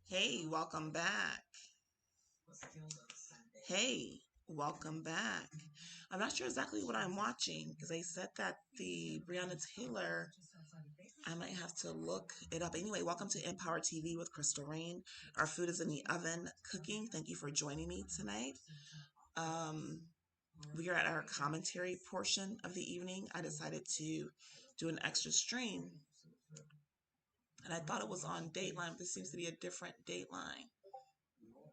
Hey, welcome back. Hey, welcome back. I'm not sure exactly what I'm watching because they said that the Breonna Taylor, I might have to look it up. Anyway, welcome to Empower TV with Crystal Rain. Our food is in the oven cooking. Thank you for joining me tonight. We are at our commentary portion of the evening. I decided to do an extra stream, and I thought it was on Dateline, but this seems to be a different Dateline.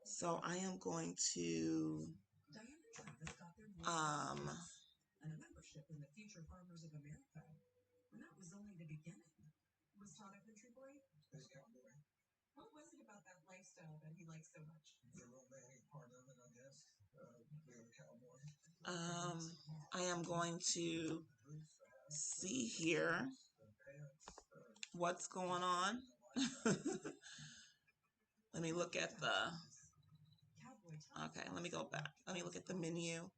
So I am going to and a membership in the Future Farmers of America. And that was only the beginning. Was Todd a country boy? He's a cowboy. What was it about that lifestyle that he liked so much? The romantic part of it, I guess. Being a cowboy. I am going to see here what's going on. Let me look at the. Okay, let me go back. Let me look at the menu.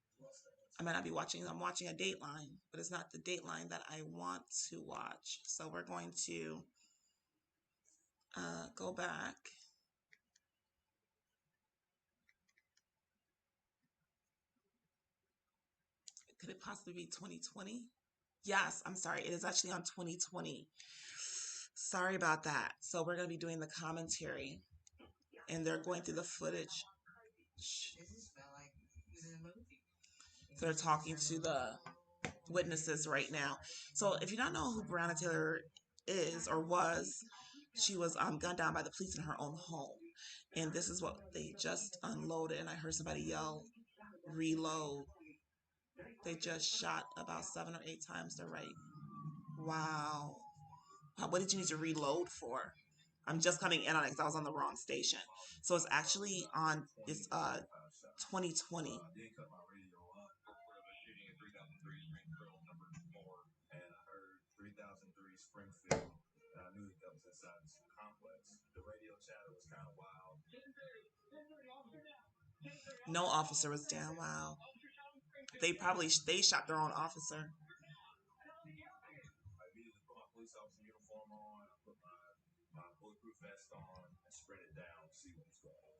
I might not be watching. I'm watching a Dateline, but it's not the Dateline that I want to watch. So we're going to go back. Could it possibly be 2020? Yes, I'm sorry. It is actually on 2020. Sorry about that. So we're going to be doing the commentary, and they're going through the footage. So they're talking to the witnesses right now. So if you don't know who Breonna Taylor is or was, she was gunned down by the police in her own home. And this is what they just unloaded. And I heard somebody yell, reload. They just shot about 7 or 8 times the rate. Wow. What did you need to reload for? I'm just coming in on it because I was on the wrong station. So it's actually on, it's 2020. And I heard 3003 Springfield, and I knew that was inside this complex. The radio chatter was kind of wild. No officer was down. Wow. They shot their own officer. I immediately put my police officer uniform on. I put my bulletproof vest on and sprinted down to see what was going on.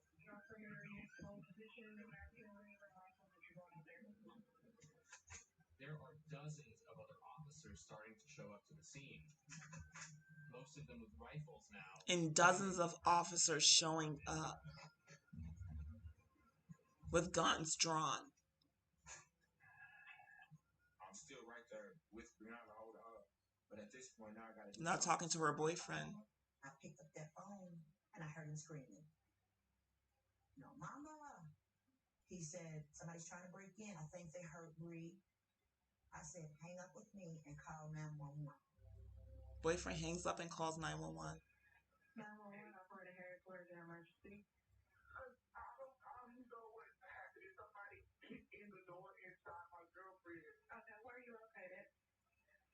There are dozens of other officers starting to show up to the scene. Most of them with rifles now. And dozens of officers showing up with guns drawn. I'm still right there with Breonna, hold up. But at this point now I gotta do not talking to her boyfriend. I picked up that phone and I heard him screaming. No, mama. He said, somebody's trying to break in. I think they heard Bree. I said, hang up with me and call 911. Boyfriend hangs up and calls 911. 911, operator Harris, where's the emergency? I don't know what happened. Somebody kicked in the door inside my girlfriend. Okay, where are you located?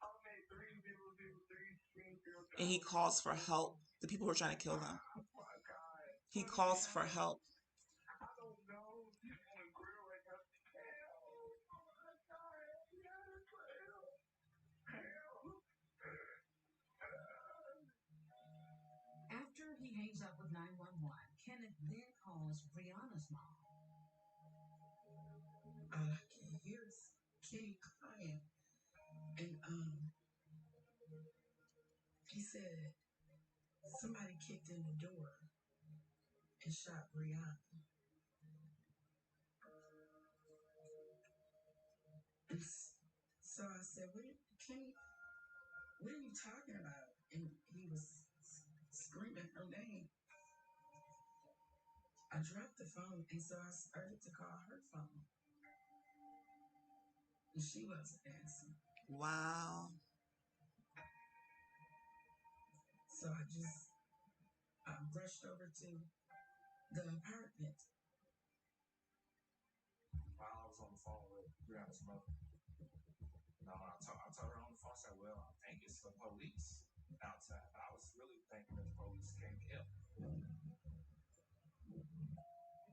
I'm at 3003 Springfield. And he calls for help. The people who are trying to kill them. Oh my God. He calls for help. I don't know. He's on a grill right now. Help. Oh my God. Help. After he hangs up with 911, Kenneth then calls Breonna's mom. All I can hear is Kenny crying. And he said somebody kicked in the door and shot Breonna. And so I said, Kenny, what are you talking about? And he was screaming her name. I dropped the phone, and so I started to call her phone. And she wasn't answering. Wow. So I rushed over to the apartment. While I was on the phone with Breonna's mother, I told her on the phone, I said, well, I think it's the police outside. I was really thinking that the police came to help.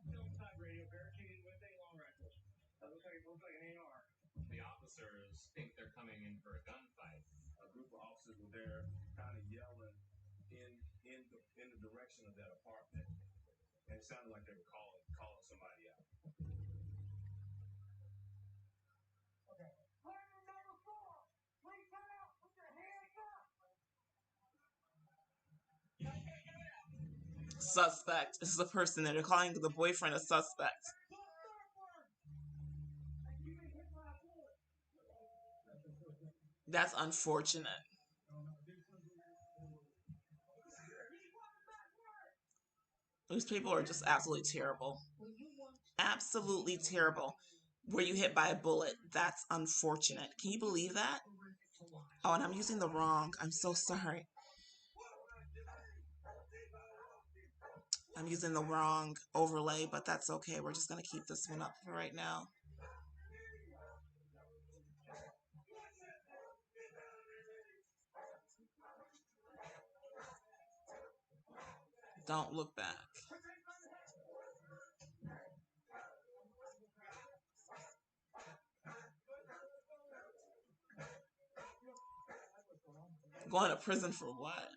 Hillside radio barricaded with long rifles. That looks like an AR. The officers think they're coming in for a gunfight. A group of officers were there kind of yelling in in the direction of that apartment, and it sounded like they were calling somebody out. Okay. Player number 4, please come out with your hands up. Suspect. This is the person that they're calling the boyfriend a suspect. That's unfortunate. These people are just absolutely terrible. Absolutely terrible. Were you hit by a bullet? That's unfortunate. Can you believe that? Oh, and I'm using the wrong. I'm so sorry. I'm using the wrong overlay, but that's okay. We're just going to keep this one up for right now. Don't look back. Going to prison for what?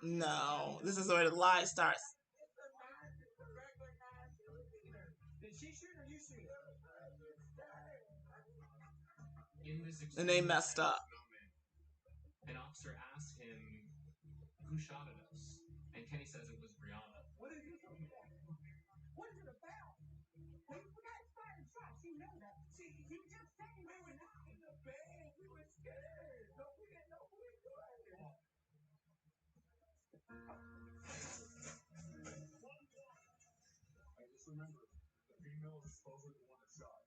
No, this is where the lie starts. Did she shoot or you shoot? And they messed up. An officer asked him who shot at us, and Kenny says it was Breonna. What is it about? What is it about? Well, you guys fired shots. You know that. See, you just said we were not in the bed. We were scared. No, we didn't know who we were. I just remember the female is supposedly the one that shot.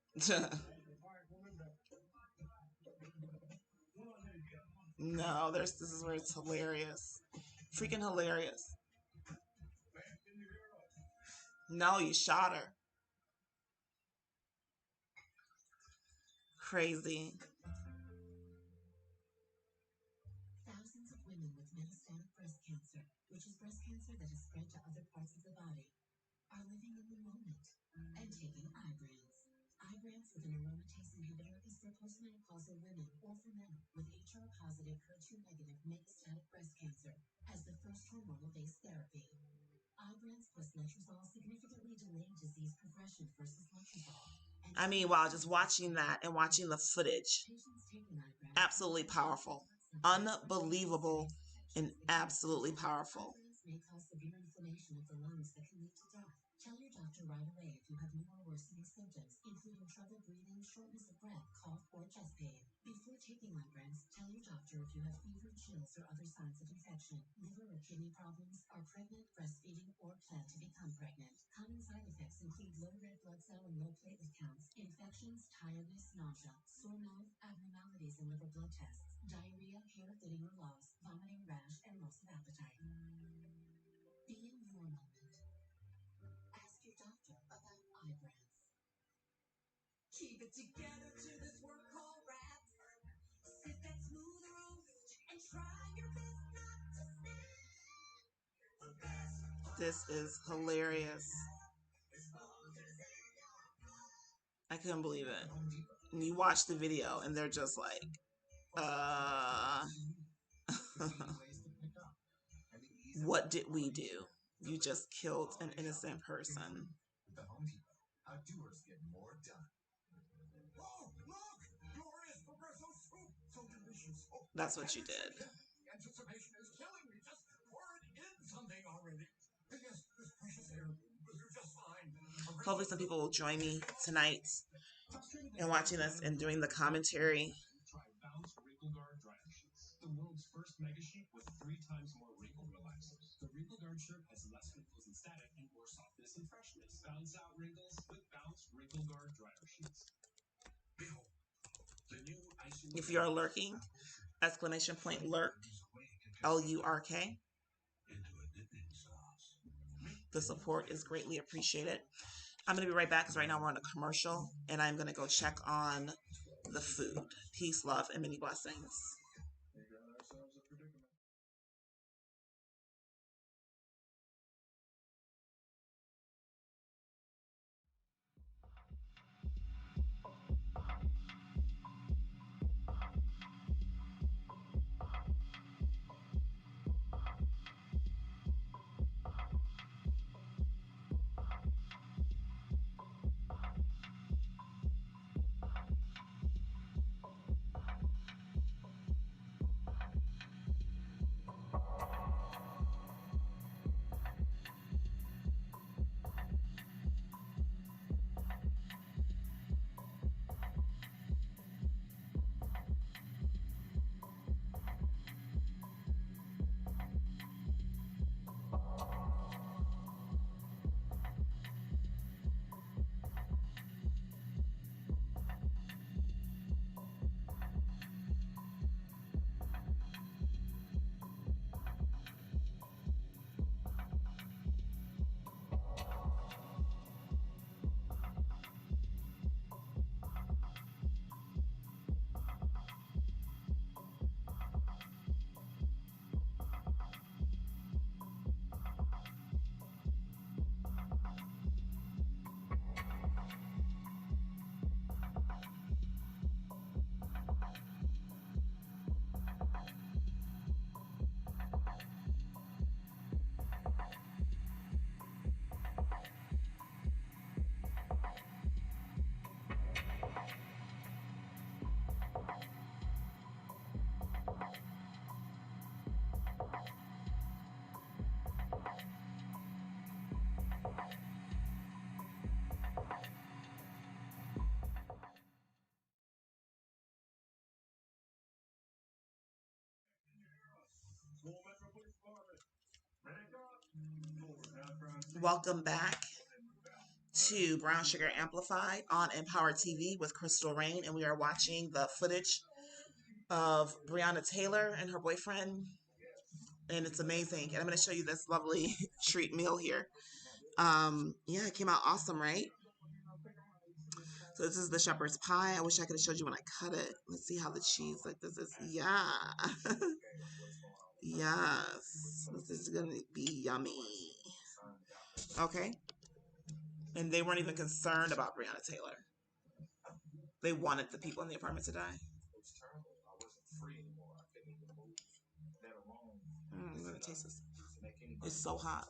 No, this is where it's hilarious. Freaking hilarious. No, you shot her. Crazy. Thousands of women with metastatic breast cancer, which is breast cancer that has spread to other parts of the body, are living in the moment and taking Ibrance. Ibrance with an aromatase inhibitor is for postmenopausal women or for men with HR-positive, HER2-negative metastatic breast cancer as the first hormonal-based therapy. Ibrance plus letrozole significantly delayed disease progression versus letrozole. I mean, while just watching that and watching the footage, absolutely powerful, unbelievable, and absolutely powerful. May cause severe inflammation of the lungs that can lead to death. Tell your doctor right away if you have new or worsening symptoms, including trouble breathing, shortness of breath, cough, or chest pain. Before taking Ibrance, tell your doctor if you have fever, chills, or other signs of infection, liver or kidney problems, are pregnant, breastfeeding, or plan to become pregnant. Common side effects include low red blood cell and low platelet counts, infections, tiredness, nausea, sore mouth, abnormalities in liver blood tests, diarrhea, hair thinning or loss, vomiting, rash, and loss of appetite. Be in your moment. Ask your doctor about Ibrance. Keep it together to this work called rap. Sip that smooth room and try your best not to stand. This is hilarious. I couldn't believe it. And you watch the video and they're just like, what did we do? You just killed an innocent person. How doers get more done. Oh, look! Glorious espresso soup! So delicious. Oh, that's what you did. The anticipation is killing me. Just pour it in something already. And yes, this precious air will do just fine. Hopefully some people will join me tonight and watching this and doing the commentary. Try Bounce Wrinkle Guard Dryer Sheets. The world's first mega sheet with 3 times more wrinkle relaxers. The Wrinkle Guard shirt has less wrinkles and static and more softness and freshness. Bounce out wrinkles with Bounce Wrinkle Guard Dryer Sheets. Behold, the new if you're lurking, exclamation point lurk, LURK. The support is greatly appreciated. I'm going to be right back because right now we're on a commercial and I'm going to go check on the food. Peace, love, and many blessings. Welcome back to Brown Sugar Amplified on Empower TV with Crystal Rain, and we are watching the footage of Breonna Taylor and her boyfriend, and it's amazing. And I'm going to show you this lovely treat meal here. Yeah, it came out awesome, right? So this is the shepherd's pie. I wish I could have showed you when I cut it. Let's see how the cheese like this is. Yeah. Yes. This is going to be yummy. Okay. And they weren't even concerned about Breonna Taylor. They wanted the people in the apartment to die. I'm going to taste this. It's so hot.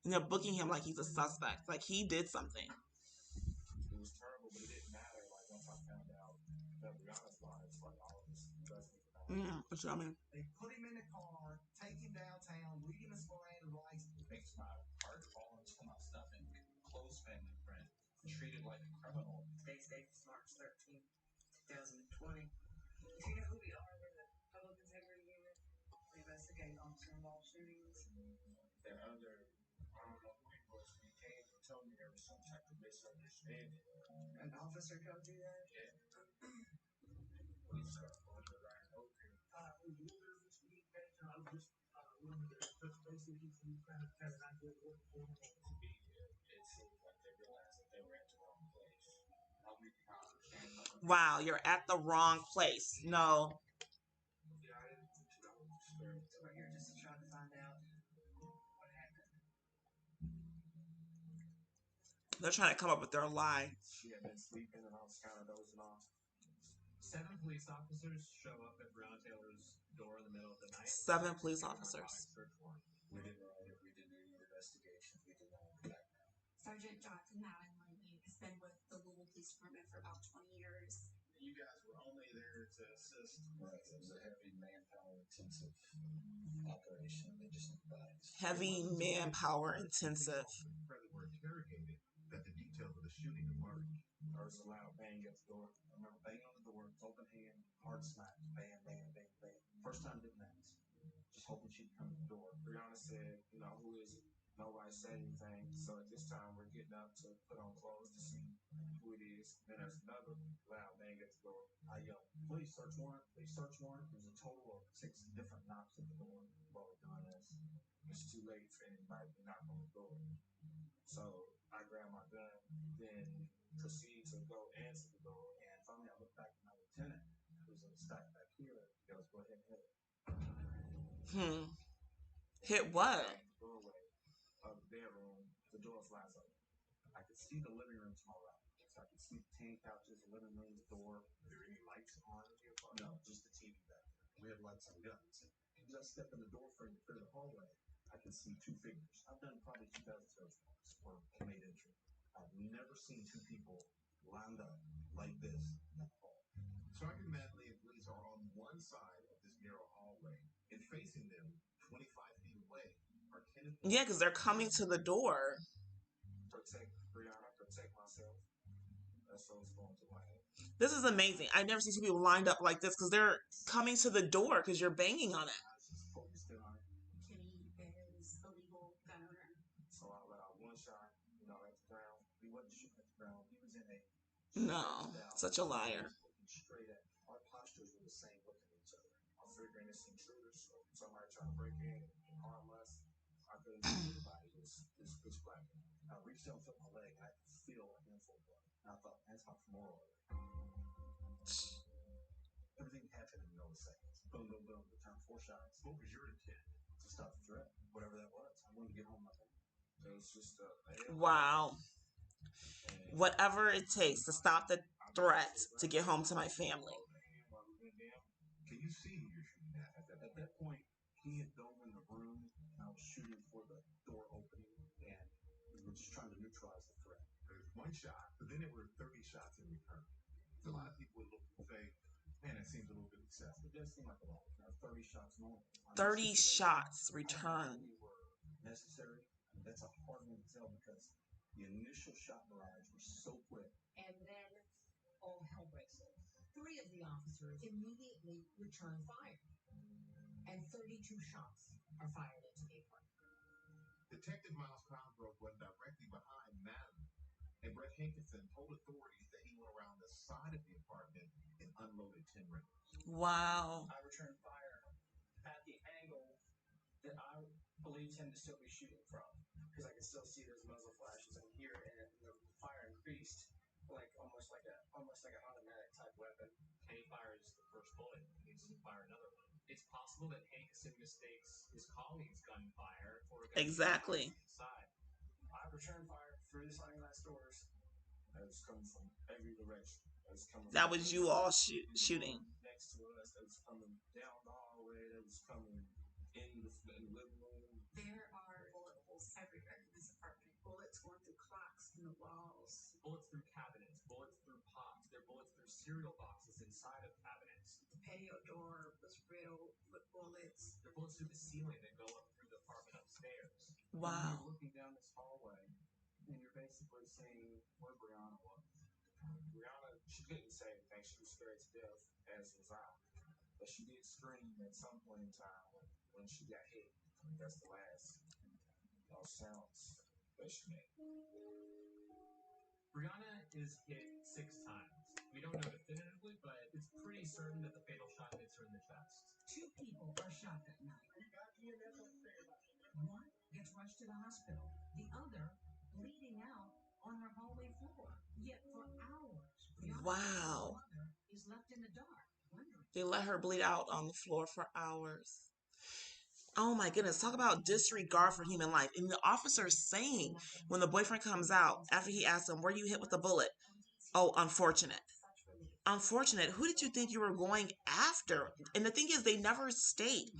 And they're booking him like he's a suspect. Like he did something. It was terrible, but it didn't matter. Like once I found out that Brianna's lives, like all of this it's yummy. They put him in the car, take him downtown, read him his Miranda rights. Makes my heart fall into my stomach. Close family friend, treated like a criminal. Today's date is March 13th, 2020. Do you know who we are? We're the Public Integrity Unit. We investigate officer-involved shootings. There are other, I don't know who it was, he came and told me there was some type of misunderstanding. An officer come do that? Yeah. We start going to right over. Wow, you're at the wrong place. No. So you're just trying to find out what happened. They're trying to come up with their lie. She had been sleeping and I was kind of dozing off. 7 police officers show up at Breonna Taylor's door in the middle of the night. 7 police officers. We didn't know if we did any investigation. We did not know the background. Sergeant Jonathan Allen has been with the Louisville Police Department for about 20 years. You guys were only there to assist. Right. It was a heavy manpower intensive operation. They just need bodies. Heavy manpower intensive. Further were interrogated that the details of the shooting emerged. There was a loud bang at the door. I remember banging on the door, open hand, hard smack, bang, bang, bang, bang. First time didn't ask. Just hoping she'd come to the door. Breonna said, you know, who is it? Nobody said anything. So at this time, we're getting up to put on clothes to see who it is. Then there's another loud bang at the door. I yell, "Please search warrant! Please search warrant!" There's a total of 6 different knocks at the door. What we're doing is, it's too late for anybody to knock on the door. So I grab my gun, then proceed to go answer the door. And finally, I look back at my lieutenant, who's in the stack back here. He goes, "Go ahead and hit it." Hit what? The doorway of the bedroom, the door flies open. I could see the living room to my right. So I could see the tan couches, the living room, the door. Are there any lights on in your apartment? No, just the TV back there. We have lights on guns. As I step in the door frame to clear the hallway, I can see 2 figures. I've done probably 2,000 search warrants or made entry. I've never seen 2 people lined up like this in the hall. Sergeant Madley and police are on one side of this narrow hallway, and facing them, 25 feet away, are Kenneth. Yeah, because they're coming to the door. Protect Breonna, protect myself. That's what's going to my head. This is amazing. I've never seen 2 people lined up like this because they're coming to the door because you're banging on it. I was just focused in on it. Kenny is a legal gun owner. So I let out 1 shot, at the ground. He wasn't shooting at the ground. He was in a No, such a liar. Looking straight at. Our postures were the same, looking at each other. I'm figuring it's intruders or somebody trying to break in and harm us. I couldn't see anybody. It's black. I reached out and felt my leg, and I could feel a handful of blood. And I thought, that's my femoral artery. Everything happened in milliseconds. Boom, boom, boom. The time 4 shots. What was your intent? To stop the threat, whatever that was. I wanted to get home my family. It was just wow. Whatever it takes to stop the threat to get home to my family. Can you see who you're shooting at? At that point, he had dove in the room, and I was shooting for the door opening, and we were just trying to neutralize the threat. There's 1 shot, but then there were 30 shots in return. So a lot of people would look and say, man, it seems a little bit excessive. It does seem like a lot. 30 shots normal. 30 shots return. Were necessary. That's a hard one to tell because the initial shot barrage was so quick. And then all hell breaks loose. 3 of the officers immediately return fire. And 32 shots are fired into the apartment. Detective Miles Crownsbrook went directly behind Madden, and Brett Hankinson told authorities that he went around the side of the apartment and unloaded 10 rounds. Wow. I returned fire at the angle that I believed him to still be shooting from, because I could still see those muzzle flashes and hear it, and the fire increased almost like an automatic type weapon. Hank fires the first bullet, he needs to fire another one. It's possible that Hankinson mistakes his colleague's gunfire for a gun exactly. Inside. I returned fire through the sliding glass doors. That was coming from every direction. That was you all shooting. Next to us, that was coming down the hallway, that was coming in the living room. There are bullet holes everywhere in this apartment. Bullets going through clocks in the walls. Bullets through cabinets, bullets through pots. There are bullets through cereal boxes inside of cabinets. The patio door was riddled with bullets. There are bullets through the ceiling that go up through the apartment upstairs. Wow. You're looking down this hallway, and you're basically seeing where Breonna was. Breonna, she couldn't say anything. She was scared to death, as was I. But she did scream at some point in time when she got hit. That's the last sounds that she made. Breonna is hit 6 times. We don't know definitively, but it's pretty certain that the fatal shot hits her in the chest. 2 people are shot that night. One gets rushed to the hospital. The other bleeding out on her hallway floor. Yet for hours, wow. mother is left in the dark, wondering. They let her bleed out on the floor for hours. Oh my goodness, talk about disregard for human life. And the officer is saying when the boyfriend comes out, after he asks him, were you hit with a bullet? Oh, unfortunate. Unfortunate. Who did you think you were going after? And the thing is, they never state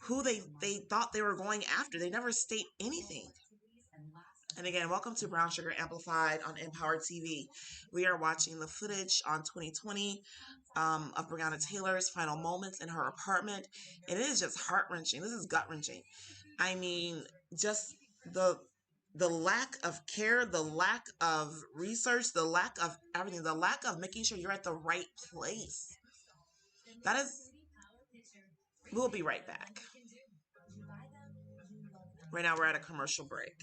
who they thought they were going after. They never state anything. And again, welcome to Brown Sugar Amplified on Empower TV. We are watching the footage on 2020 of Breonna Taylor's final moments in her apartment. And it is just heart-wrenching. This is gut-wrenching. I mean, just the lack of care, the lack of research, the lack of everything, the lack of making sure you're at the right place. That is, we'll be right back. Right now, we're at a commercial break.